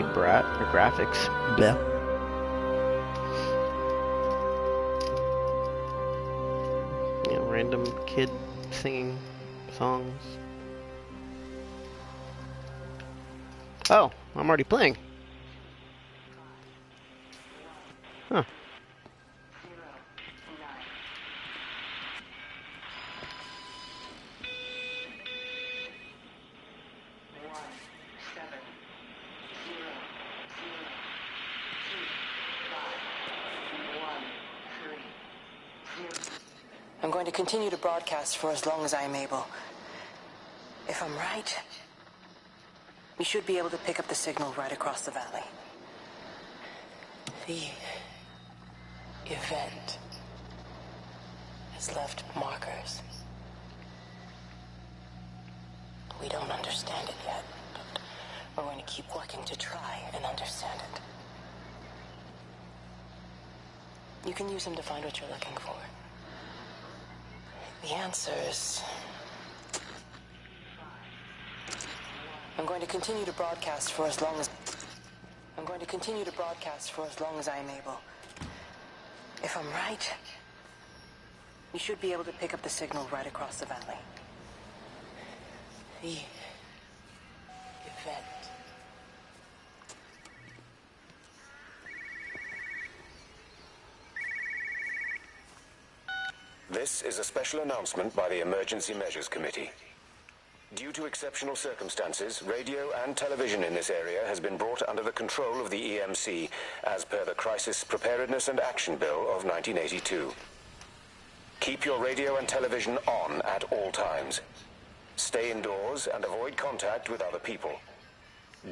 pretty brat or graphics. Bleh. You know, random kid singing songs. Oh, I'm already playing. Huh. I'm going to continue to broadcast for as long as I am able. If I'm right, we should be able to pick up the signal right across the valley. The event has left markers. We don't understand it yet, but we're going to keep working to try and understand it. You can use them to find what you're looking for. The answers... I'm going to continue to broadcast for as long as I am able. If I'm right, we should be able to pick up the signal right across the valley. The event. This is a special announcement by the Emergency Measures Committee. Due to exceptional circumstances, radio and television in this area has been brought under the control of the EMC as per the Crisis Preparedness and Action Bill of 1982. Keep your radio and television on at all times. Stay indoors and avoid contact with other people.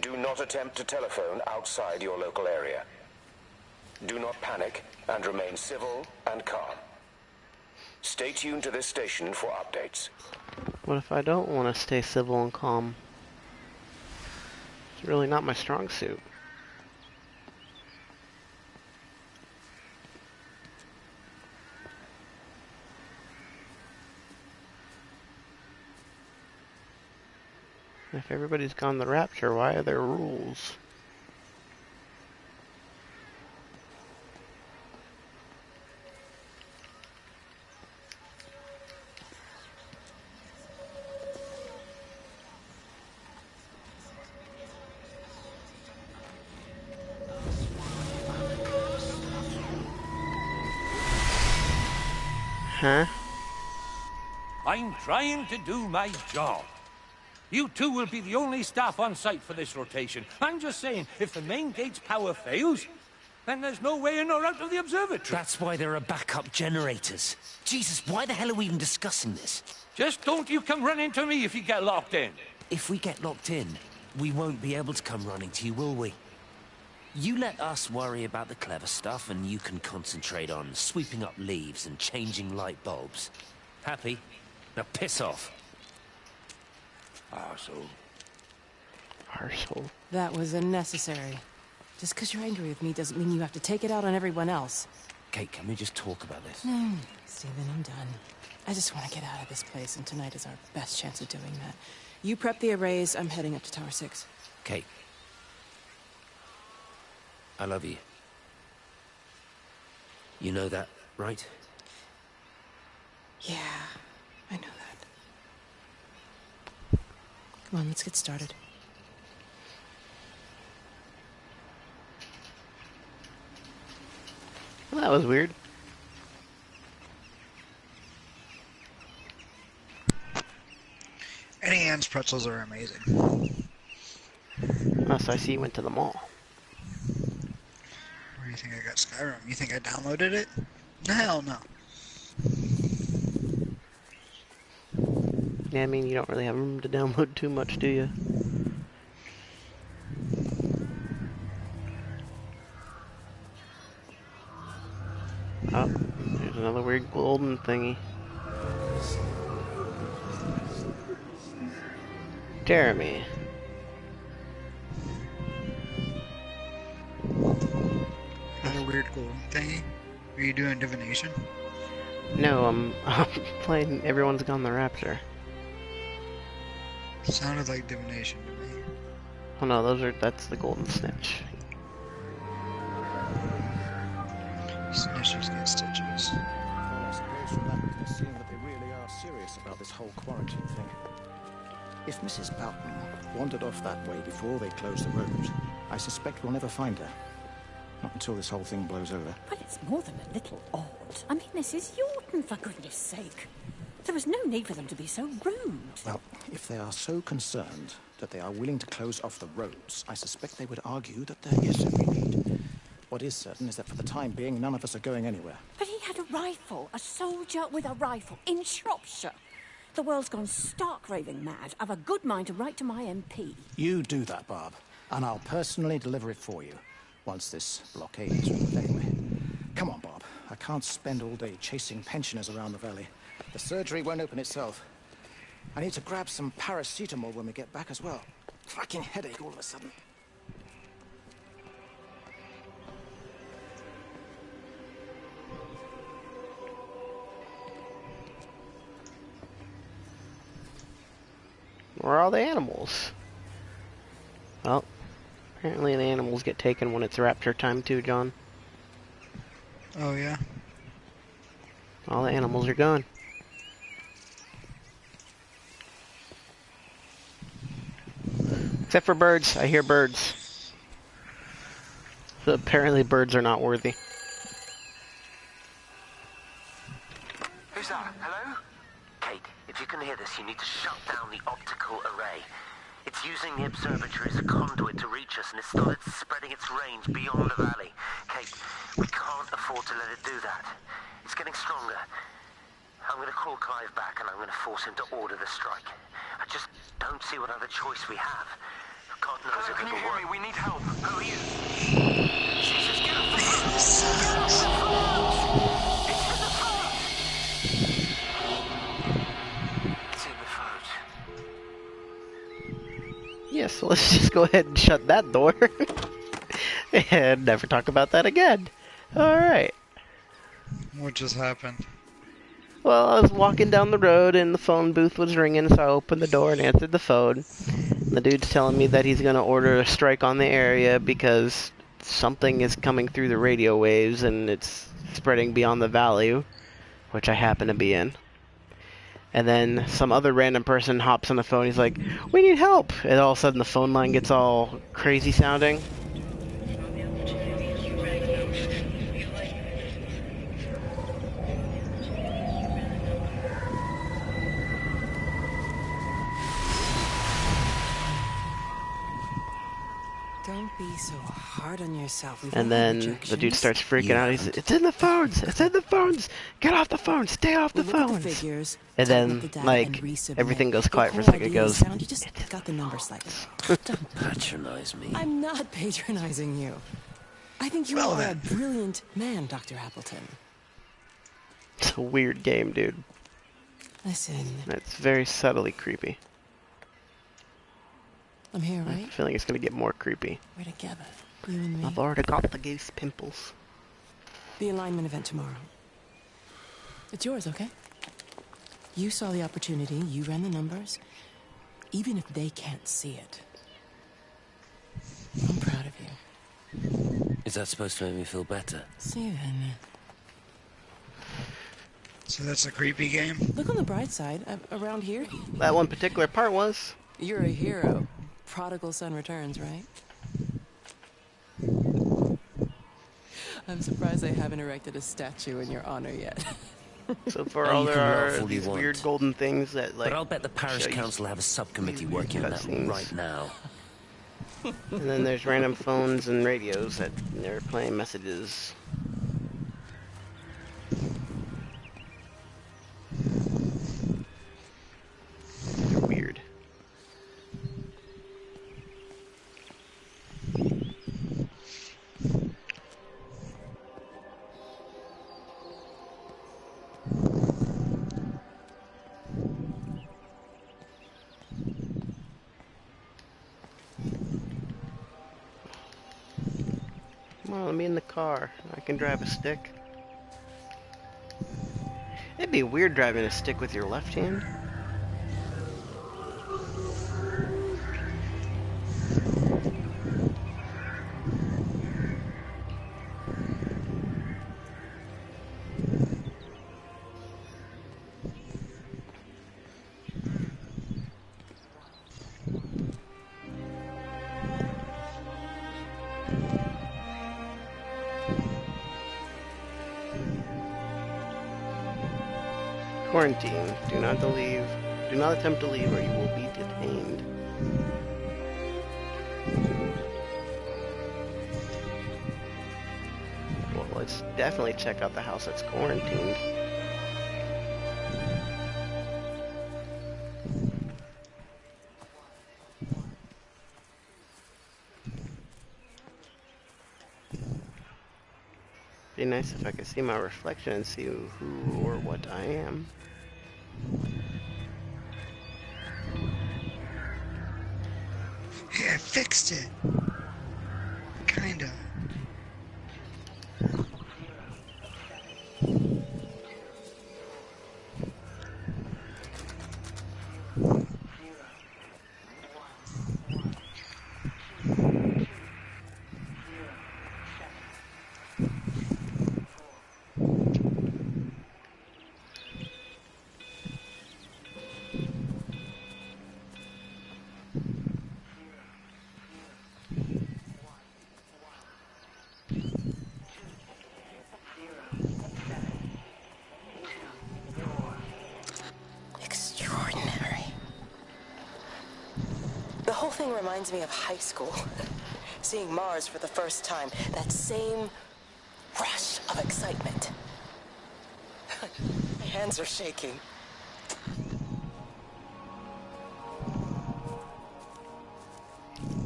Do not attempt to telephone outside your local area. Do not panic and remain civil and calm. Stay tuned to this station for updates. What if I don't want to stay civil and calm? It's really not my strong suit. If everybody's gone to Rapture, why are there rules? Huh? I'm trying to do my job. You two will be the only staff on site for this rotation. I'm just saying, if the main gate's power fails, then there's no way in or out of the observatory. That's why there are backup generators. Jesus, why the hell are we even discussing this? Just don't you come running to me if you get locked in. If we get locked in, we won't be able to come running to you, will we? You let us worry about the clever stuff, and you can concentrate on sweeping up leaves and changing light bulbs. Happy? Now piss off. Arsehole. Arsehole. That was unnecessary. Just because you're angry with me doesn't mean you have to take it out on everyone else. Kate, can we just talk about this? Steven, I'm done. I just want to get out of this place, and tonight is our best chance of doing that. You prep the arrays, I'm heading up to Tower 6. Kate. I love you. You know that, right? Yeah, I know that. Come on, let's get started. Well, that was weird. Eddie Ann's pretzels are amazing. Unless I see you went to the mall. Where do you think I got Skyrim? You think I downloaded it? Hell no. Yeah, I mean, you don't really have room to download too much, do you? Oh, there's another weird golden thingy. Jeremy. Another weird golden thingy? Are you doing divination? No, I'm playing Everyone's Gone the Rapture. Sounded like divination to me. Oh no, that's the golden snitch. Snitches get stitches. Well, I suppose from that we can assume that they really are serious about this whole quarantine thing. If Mrs. Boughton wandered off that way before they closed the road, I suspect we'll never find her. Not until this whole thing blows over. Well, it's more than a little odd. I mean, Mrs. Yorton, for goodness sake. There was no need for them to be so rude. Well, if they are so concerned that they are willing to close off the roads, I suspect they would argue that there is every need. What is certain is that for the time being, none of us are going anywhere. But he had a rifle, a soldier with a rifle, in Shropshire. The world's gone stark raving mad. I've a good mind to write to my MP. You do that, Barb, and I'll personally deliver it for you, once this blockade is removed anyway. Come on, Bob. I can't spend all day chasing pensioners around the valley. The surgery won't open itself. I need to grab some paracetamol when we get back as well. Fucking headache all of a sudden. Where are all the animals? Well, apparently the animals get taken when it's rapture time too, John. Oh, yeah? All the animals are gone. Except for birds. I hear birds. So apparently birds are not worthy. Who's that? Hello? Kate, if you can hear this, you need to shut down the optical array. It's using the observatory as a conduit to reach us, and it's started spreading its range beyond the valley. Kate, we can't afford to let it do that. It's getting stronger. I'm going to call Clive back, and I'm going to force him to order the strike. I just don't see what other choice we have. God knows if it'll work. Can you hear me? We need help. Who are you? Jesus, get off the phone! Get off the phone! It's in the phone. Yes, so let's just go ahead and shut that door. And never talk about that again. Alright. What just happened? Well, I was walking down the road and the phone booth was ringing, so I opened the door and answered the phone. The dude's telling me that he's going to order a strike on the area because something is coming through the radio waves and it's spreading beyond the valley, which I happen to be in. And then some other random person hops on the phone, he's like, "We need help!" And all of a sudden the phone line gets all crazy sounding. Don't be so hard on yourself. And then the dude starts freaking out. He's, "It's in the phones! It's in the phones! Get off the phone! Stay off the phones!" Figures, and then, like, everything goes quiet for a second. It goes, you just got the number slightly. Don't patronize me. I'm not patronizing you. I think you are a brilliant man, Dr. Appleton. It's a weird game, dude. Listen. It's very subtly creepy. I'm here, right? I have a feeling it's going to get more creepy. We're together, you and me. I've already got the goose pimples. The alignment event tomorrow. It's yours, okay? You saw the opportunity, you ran the numbers. Even if they can't see it. I'm proud of you. Is that supposed to make me feel better? See you then. So that's a creepy game? Look on the bright side. Around here, That one particular part was. you're a hero. Prodigal son returns, right? I'm surprised they haven't erected a statue in your honor yet. So far, Oh, all you there can are laugh all you these want. weird golden things that, like. But I'll bet the parish show you council have a subcommittee weird working on that cutscenes. right now. And then there's random phones and radios that they're playing messages. They're weird. Come on, let me in the car. I can drive a stick. It'd be weird driving a stick with your left hand. Quarantine. Do not leave. Do not attempt to leave or you will be detained. Well, let's definitely check out the house that's quarantined. Be nice if I could see my reflection and see who or what I am. Hey, I fixed it. Kinda. Extraordinary. The whole thing reminds me of high school. Seeing Mars for the first time. That same rush of excitement. My hands are shaking.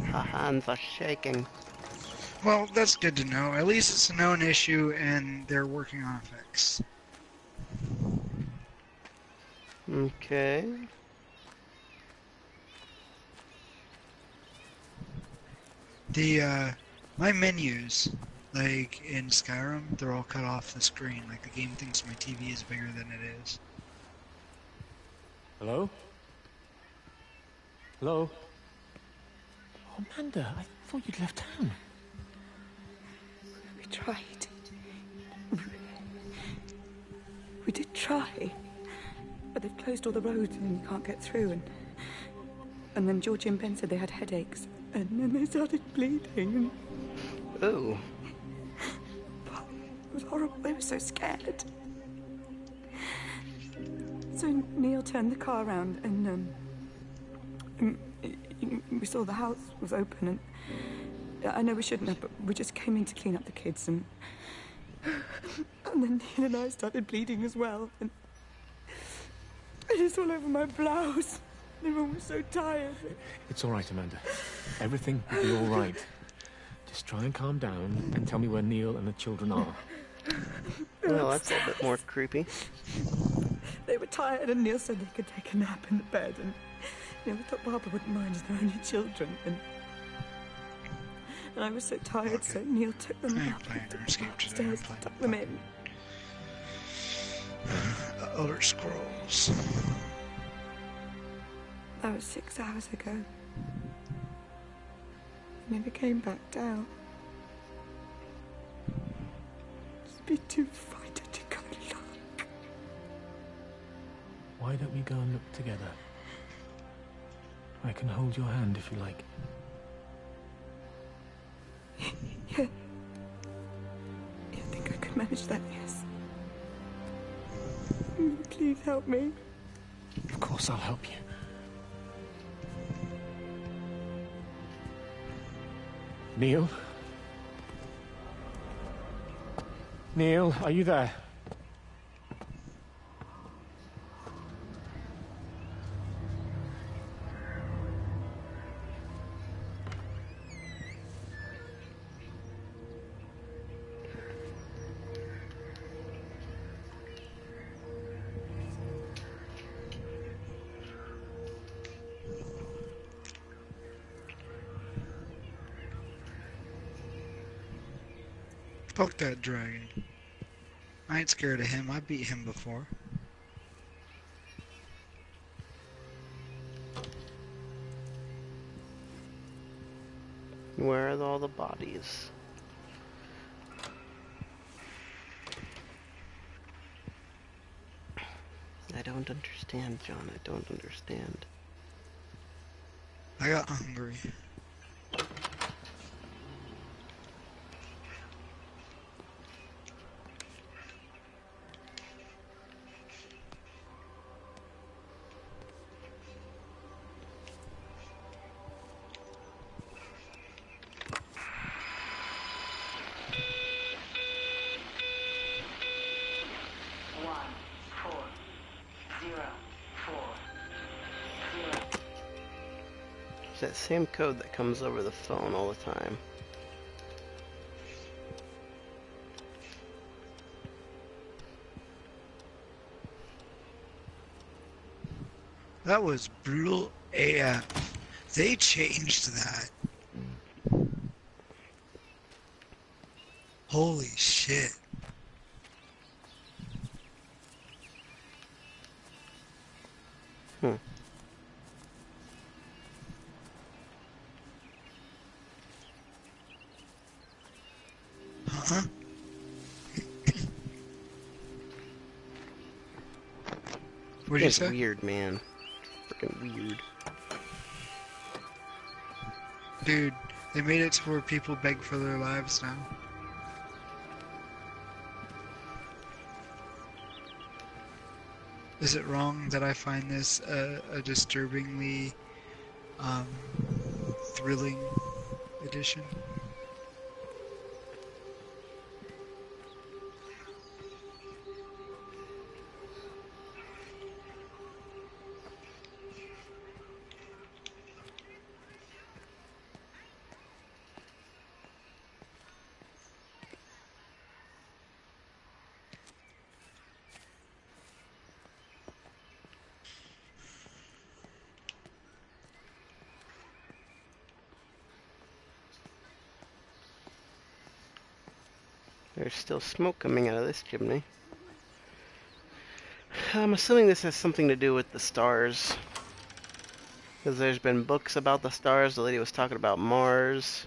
Her hands are shaking. Well, that's good to know. At least it's a known issue and they're working on a fix. Okay. My menus, like in Skyrim, they're all cut off the screen. Like the game thinks my TV is bigger than it is. Hello? Hello? Oh, Amanda, I thought you'd left town. We tried. We did try. But they've closed all the roads and you can't get through. And then Georgie and Ben said they had headaches. And then they started bleeding. Ooh. It was horrible. They were so scared. So Neil turned the car around and we saw the house was open and I know we shouldn't have, but we just came in to clean up the kids and then Neil and I started bleeding as well and it's all over my blouse. Everyone was so tired. It's all right, Amanda. Everything will be all right. Just try and calm down and tell me where Neil and the children are. Well, that's a bit more creepy. They were tired and Neil said they could take a nap in the bed and we thought Barbara wouldn't mind as they're only children and I was so tired so Neil took them up upstairs to tuck them in. Elder Scrolls. That was 6 hours ago. Never came back down. Just be too frightened to go look. Why don't we go and look together? I can hold your hand if you like. Yeah. I think I could manage that, yes. Please help me. Of course I'll help you. Neil? Neil, are you there? Fuck that dragon. I ain't scared of him. I beat him before. Where are all the bodies? I don't understand, John. I don't understand. I got hungry. that same code that comes over the phone all the time. That was brutal AF. They changed that. Holy shit. Hmm. Huh? What'd you It's say? weird, man. Freaking weird. Dude, they made it to where people beg for their lives now. Is it wrong that I find this a disturbingly thrilling edition? There's still smoke coming out of this chimney. I'm assuming this has something to do with the stars. Because there's been books about the stars. The lady was talking about Mars.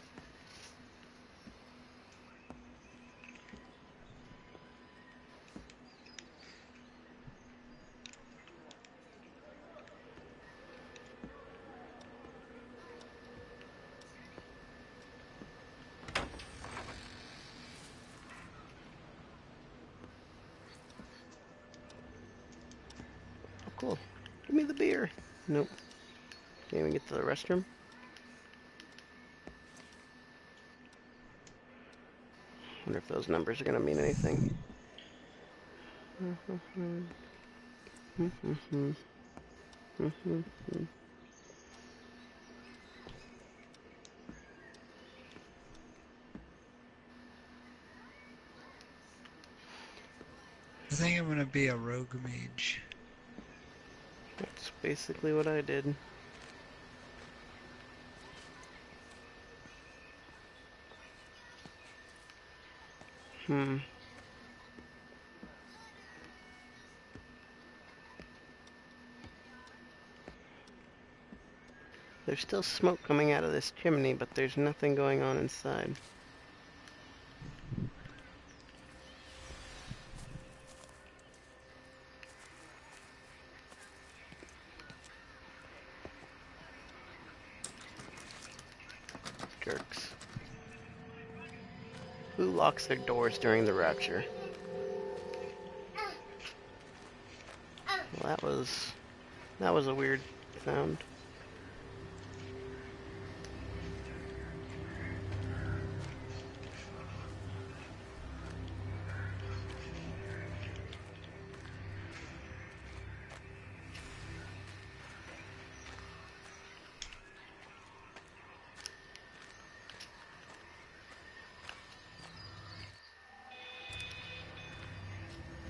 Oh, cool. Give me the beer. Nope. Can't even get to the restroom. Wonder if those numbers are gonna mean anything. I think I'm gonna be a rogue mage. That's basically what I did. There's still smoke coming out of this chimney, but there's nothing going on inside. Jerks. Who locks their doors during the Rapture? Well, that was a weird sound.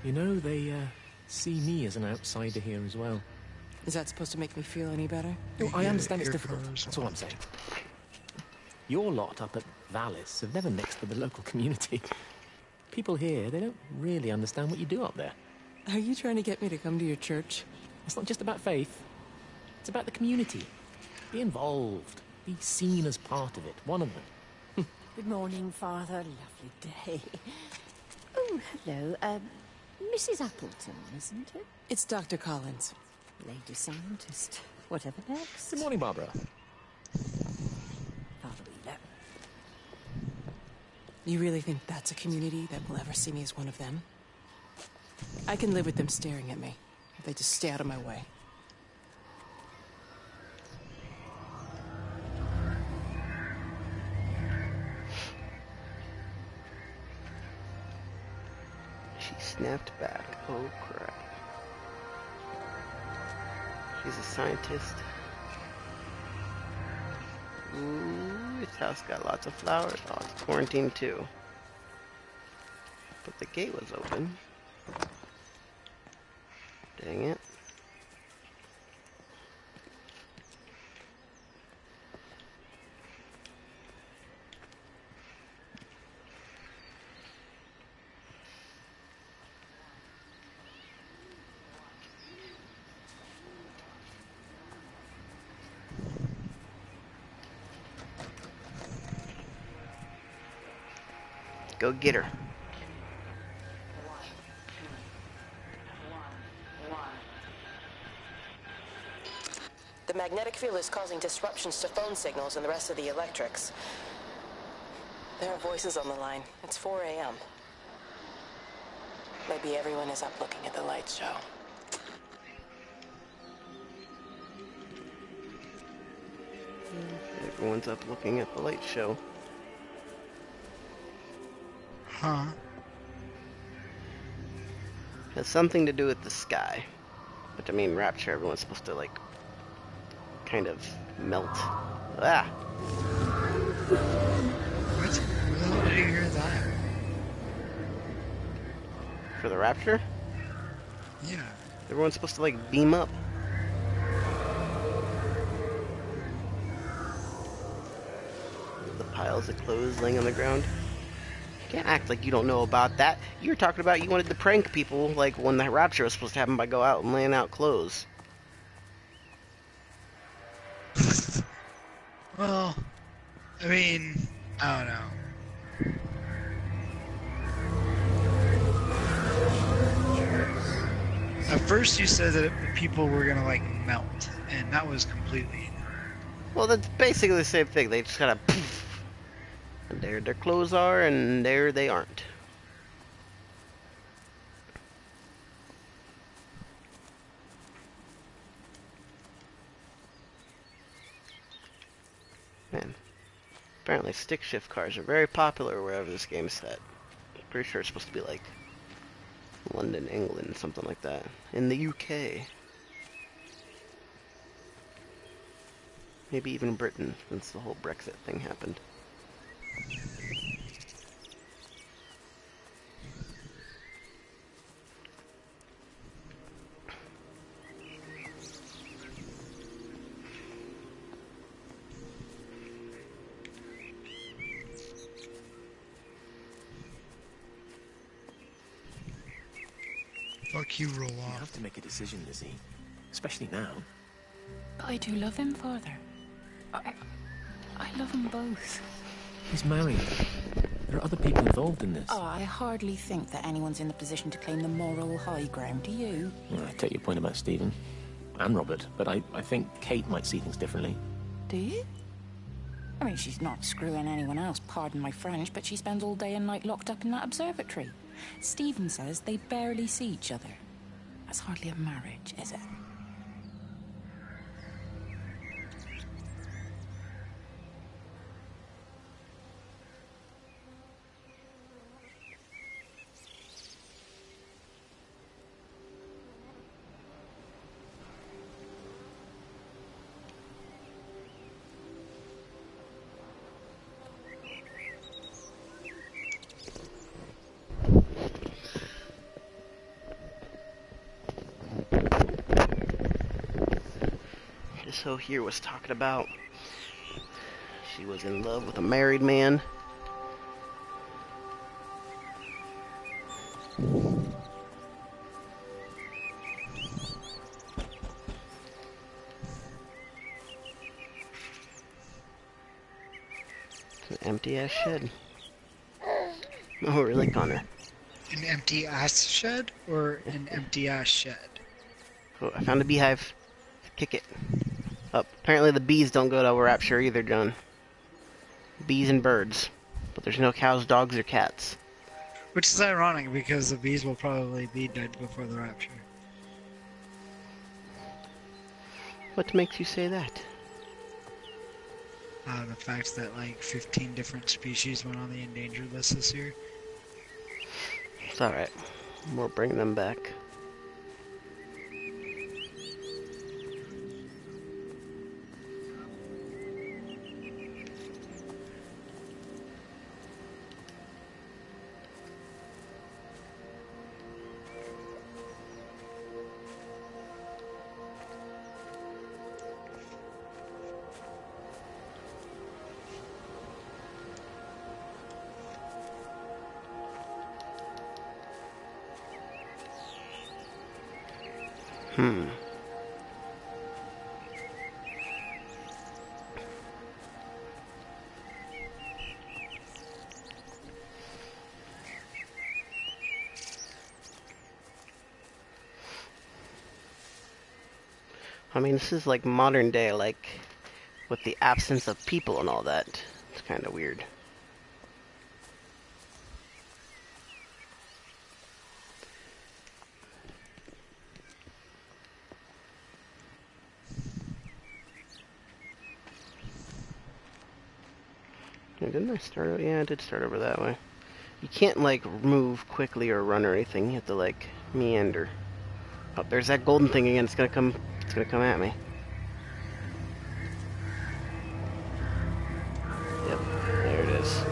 You know, they see me as an outsider here as well. Is that supposed to make me feel any better? No, I understand it's Here difficult. comes That's all I'm saying. Your lot up at Valis have never mixed with the local community. People here, they don't really understand what you do up there. Are you trying to get me to come to your church? It's not just about faith. It's about the community. Be involved. Be seen as part of it. One of them. Good morning, Father. Lovely day. Oh, hello. Mrs. Appleton, isn't it? It's Dr. Collins. Lady scientist. Whatever next. Good morning, Barbara. Father Wheeler. You really think that's a community that will ever see me as one of them? I can live with them staring at me, if they just stay out of my way. She snapped back. Oh crap. She's a scientist. Ooh, this house got lots of flowers. Oh, it's quarantined too. But the gate was open. Dang it. Go get her. The magnetic field is causing disruptions to phone signals and the rest of the electrics. There are voices on the line. It's 4 a.m. Maybe everyone is up looking at the light show. Everyone's up looking at the light show. Huh? Has something to do with the sky. But I mean, Rapture, everyone's supposed to, like, kind of melt. Ah! What? Where the hell did you hear that? For the Rapture? Yeah. Everyone's supposed to, like, beam up. The piles of clothes laying on the ground. You can't act like you don't know about that. You were talking about you wanted to prank people, like, when the Rapture was supposed to happen by go out and laying out clothes. Well, I mean, I don't know. At first you said that the people were gonna, like, melt, and that was completely... Well, that's basically the same thing. They just kind of poof. And there their clothes are, and there they aren't. Man. Apparently stick shift cars are very popular wherever this game's set. Pretty sure it's supposed to be like London, England, something like that. In the UK. Maybe even Britain, since the whole Brexit thing happened. Fuck you, roll You off. have to make a decision, Lizzie. Especially now. But I do love him, Father. I love them both. He's married. There are other people involved in this. Oh, I hardly think that anyone's in the position to claim the moral high ground, do you? Well, I take your point about Stephen. And Robert. But I think Kate might see things differently. Do you? I mean, she's not screwing anyone else, pardon my French, but she spends all day and night locked up in that observatory. Stephen says they barely see each other. That's hardly a marriage, is it? This hoe here was talking about she was in love with a married man. It's an empty ass shed. Oh, really, Connor? An empty ass shed or an empty ass shed? Oh, I found a beehive. Kick it. Oh, apparently the bees don't go to Rapture either, John. Bees and birds. But there's no cows, dogs, or cats. Which is ironic because the bees will probably be dead before the rapture. What makes you say that? The fact that like 15 different species went on the endangered list this year. It's alright. We'll bring them back. I mean, this is like modern day, like, with the absence of people and all that. It's kind of weird. Didn't I start? Yeah, I did start over that way. You can't, like, move quickly or run or anything. You have to, like, meander. Oh, there's that golden thing again. It's gonna come at me. Yep, there it is.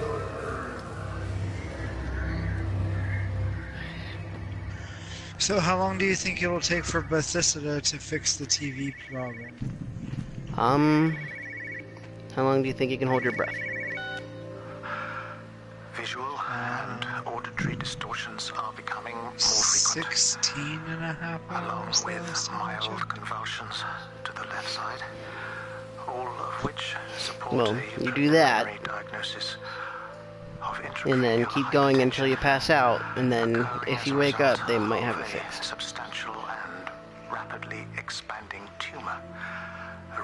So how long do you think it'll take for Bethesda to fix the TV problem? How long do you think you can hold your breath? Visual and auditory distortions are becoming more frequent. 16 and a half hours. Along with mild convulsions to the left side, all of which support Well, you do that, diagnosis of and then keep going until you pass out, and then if you wake up, they might have it fixed. Substantial and rapidly expanding tumor,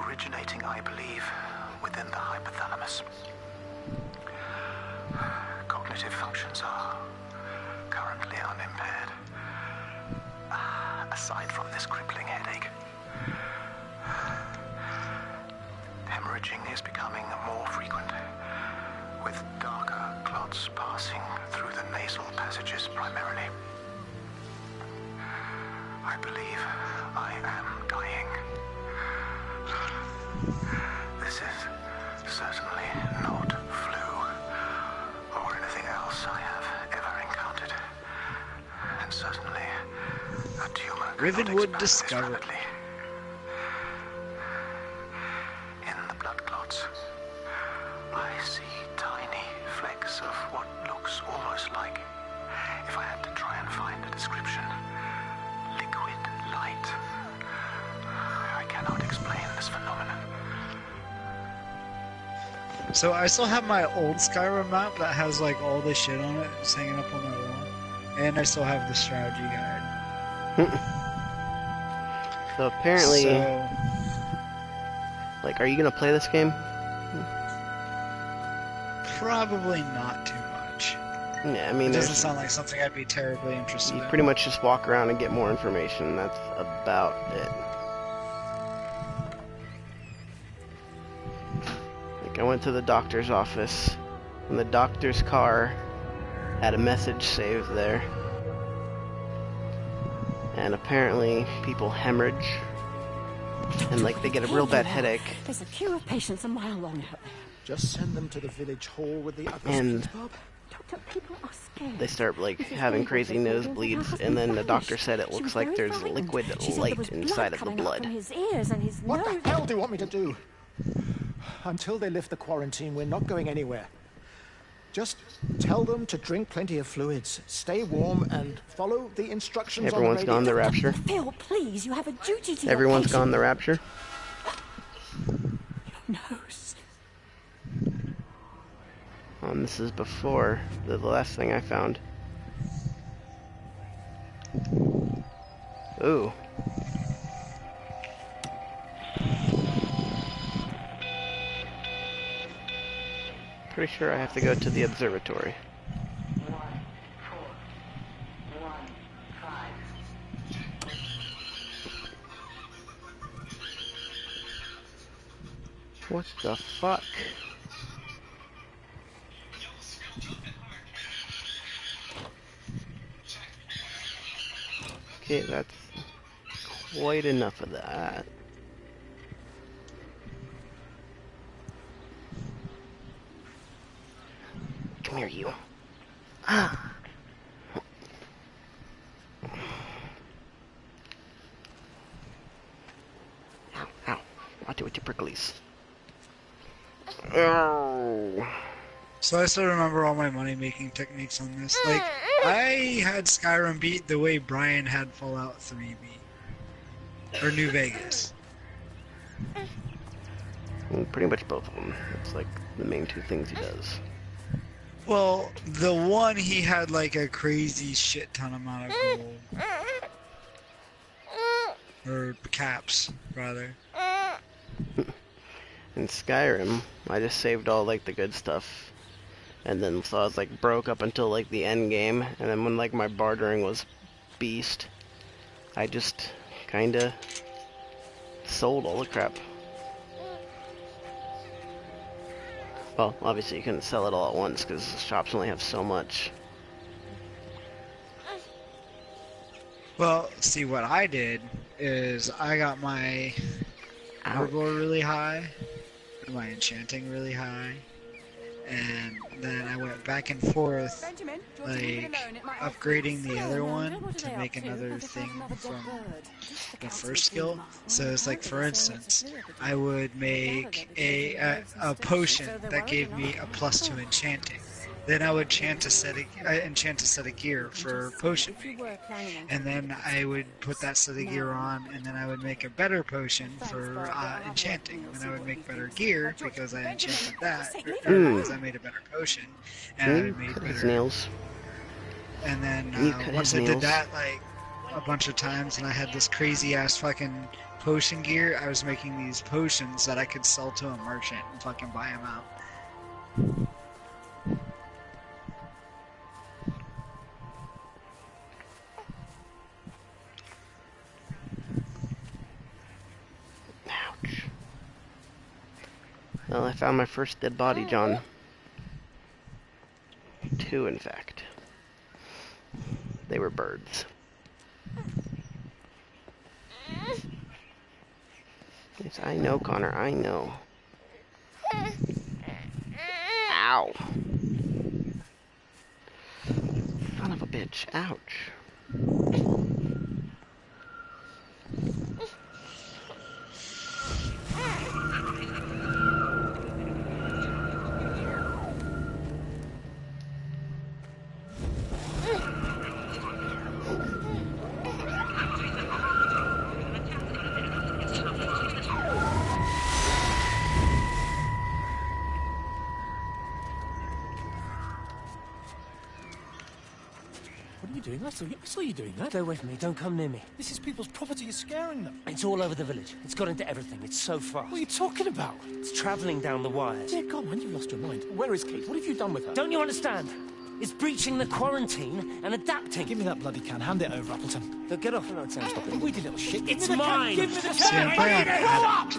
originating, I believe, within the hypothalamus. Cognitive functions are currently unimpaired. Aside from this crippling headache, hemorrhaging is becoming more frequent, with darker clots passing through the nasal passages primarily. I believe I am dying. This is certainly not flu or anything else I have ever encountered, and certainly a tumor Rivenwood discovered. In the blood clots, I see tiny flecks of what looks almost like, if I had to try and find a description, liquid light. I cannot explain this phenomenon. So I still have my old Skyrim map that has like all the shit on it. It's hanging up on my wall. And I still have the strategy guide. So apparently, like, are you gonna play this game? Probably not too much. Yeah, I mean, it doesn't sound like something I'd be terribly interested in. You pretty much just walk around and get more information. That's about it. Like, I went to the doctor's office, and the doctor's car had a message saved there. And apparently, people hemorrhage, and like they get a real bad headache. There's a queue of patients a mile long out there. Just send them to the village hall with the And Bob. Doctor, people are scared. they start like having crazy nosebleeds, and then the doctor said it looks like there's liquid light inside of the blood. From his ears and his What nose. the hell do you want me to do? Until they lift the quarantine, we're not going anywhere. Just tell them to drink plenty of fluids, stay warm, and follow the instructions Everyone's on the radio. gone the Rapture. Phil, please, you have a duty to Everyone's gone the Rapture. Your nose. This is before the last thing I found. Ooh. Pretty sure I have to go to the observatory. What the fuck? Okay, that's quite enough of that. Come here, you. Ah. Ow, ow. Watch it with your pricklies. Oh. So I still remember all my money-making techniques on this. Like, I had Skyrim beat the way Brian had Fallout 3 beat. or New Vegas? Well, pretty much both of them. It's like the main two things he does. Well, the one he had like a crazy shit ton amount of gold. Or caps, rather. In Skyrim, I just saved all like the good stuff. And then so I was like broke up until like the end game. And then when like my bartering was beast, I just kinda sold all the crap. Well, obviously you couldn't sell it all at once because shops only have so much. Well, see, what I did is I got my Arbor really high, and my enchanting really high, and then I went back and forth, like, upgrading the other one to make another thing from the first skill. So it's like, for instance, I would make a potion that gave me a +2 enchanting. Then I would enchant a set of gear for potion making. And then I would put that set of gear on, and then I would make a better potion for enchanting. And then I would make better gear because I enchanted that, or because I made a better potion. And I made better nails. And then once I did that like a bunch of times, and I had this crazy ass fucking potion gear, I was making these potions that I could sell to a merchant and fucking buy them out. Ouch. Well, I found my first dead body, John. 2, in fact. They were birds. Yes, I know, Connor, I know. Ow. Son of a bitch. Ouch. What are you doing? I saw you doing that. Stay away from me. Don't come near me. This is people's property. You're scaring them. It's all over the village. It's got into everything. It's so fast. What are you talking about? It's travelling down the wires. Dear God, man, you've lost your mind. Where is Kate? What have you done with her? Don't you understand? It's breaching the quarantine and adapting. Give me that bloody can. Hand it over, Appleton. Look, get off. No, it sounds stupid. We did little shit. It's mine. Give me the See, I'm can. playing Grow up!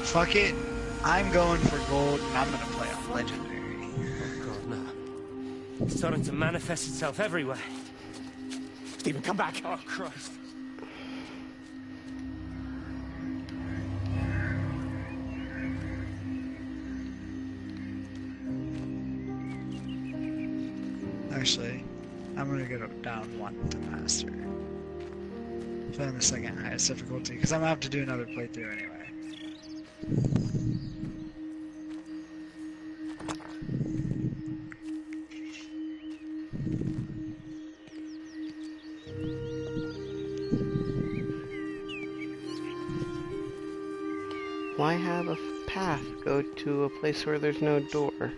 Fuck it. I'm going for gold, and I'm gonna play on legendary. Oh, God, no. It's starting to manifest itself everywhere. Stephen, come back. Oh, Christ. Actually, I'm gonna go down 1 to master. Playing the second highest difficulty, because I'm gonna have to do another playthrough anyway. Why have a path go to a place where there's no door?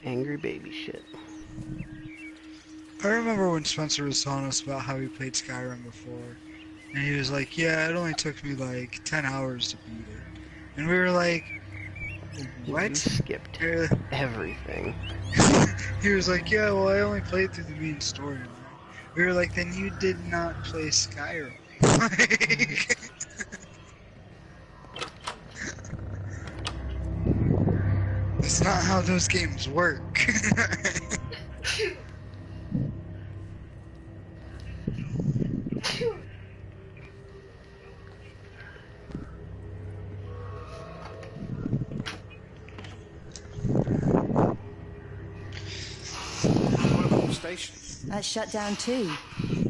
Angry baby shit. I remember when Spencer was telling us about how he played Skyrim before, and he was like, yeah, it only took me like 10 hours to beat it. And we were like, what? You skipped everything. He was like, yeah, well, I only played through the main storyline. We were like, then you did not play Skyrim. That's not how those games work. Station. That's shut down too.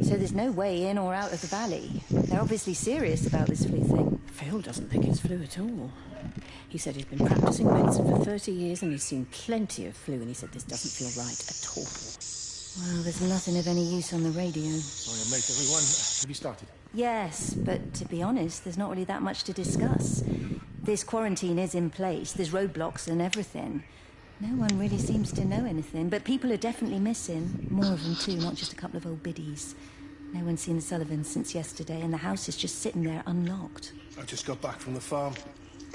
So there's no way in or out of the valley. They're obviously serious about this flu thing. Phil doesn't think it's flu at all. He said he's been practicing medicine for 30 years and he's seen plenty of flu, and he said this doesn't feel right at all. Well, there's nothing of any use on the radio. Sorry I'm late, everyone. Have you started? Yes, but to be honest, there's not really that much to discuss. This quarantine is in place, there's roadblocks and everything. No one really seems to know anything, but people are definitely missing. More of them too, not just a couple of old biddies. No one's seen the Sullivans since yesterday, and the house is just sitting there unlocked. I just got back from the farm.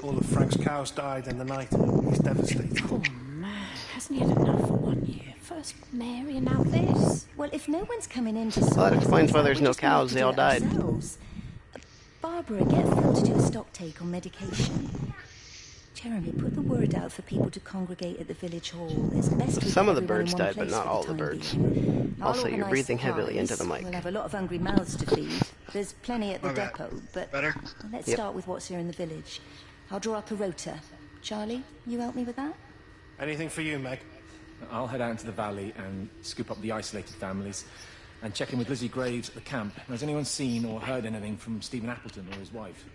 All of Frank's cows died in the night. He's devastated. Poor man. Hasn't he had enough for 1 year? First Mary and now this. Well, if no one's coming in to Well, that explains why there's no cows. They all died. Barbara, get Phil to do a stock take on medication. Jeremy, put the word out for people to congregate at the village hall. It's best we Some get of the everyone birds in one died, but place not for all the the time birds. being. I'll Also, you're organise breathing heavily into supplies. the mic. We'll have a lot of hungry mouths to feed. There's plenty at the Okay. depot, but Better? let's Yep. start with what's here in the village. I'll draw up a rota. Charlie, you help me with that? Anything for you, Meg? I'll head out into the valley and scoop up the isolated families and check in with Lizzie Graves at the camp. Has anyone seen or heard anything from Stephen Appleton or his wife?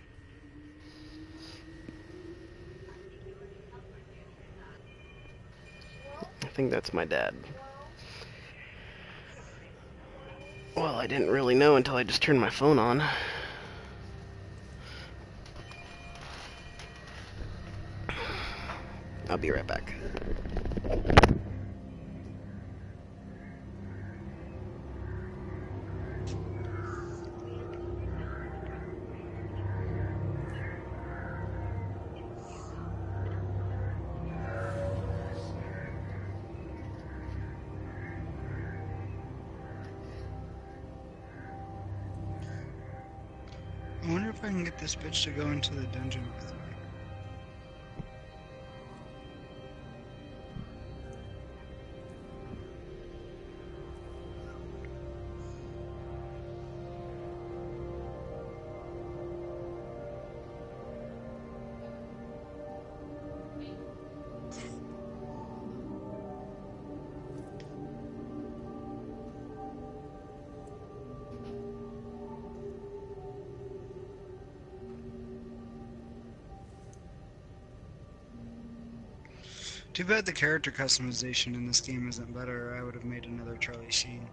I think that's my dad. Well, I didn't really know until I just turned my phone on. I'll be right back. I wonder if I can get this bitch to go into the dungeon with me. Too bad the character customization in this game isn't better, or I would have made another Charlie Sheen.